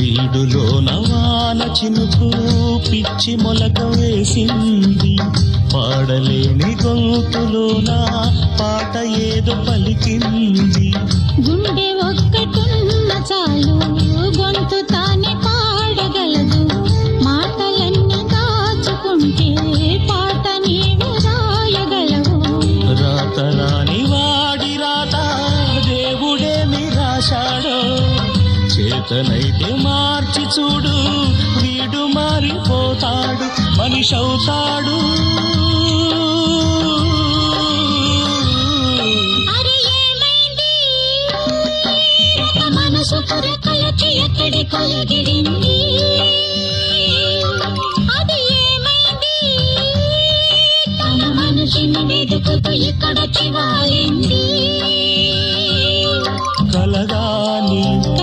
వీడులోన వాన చినుకు పిచ్చి మొలక వేసింది, పాడలేని గొంతులోన పాట ఏదో పలికింది. గుండె ఒక్కటున్న చాలు గొంతు తానే పాడగలదు, మాటలన్నీ దాచుకుంటే పాట నీవు రాయగలవు. రాత రాని వాడి రాత దేవుడేమి రాశాడో, చేతనైతే మార్చి చూడు వీడు మారిపోతాడు, మనిషవుతాడు. మనసు కొరకలకి ఎక్కడి కొలగిరింది, అది ఏమైంది? తన మనిషిని వెతుకుతూ ఇక్కడ చివాలింది. కలగా నీవు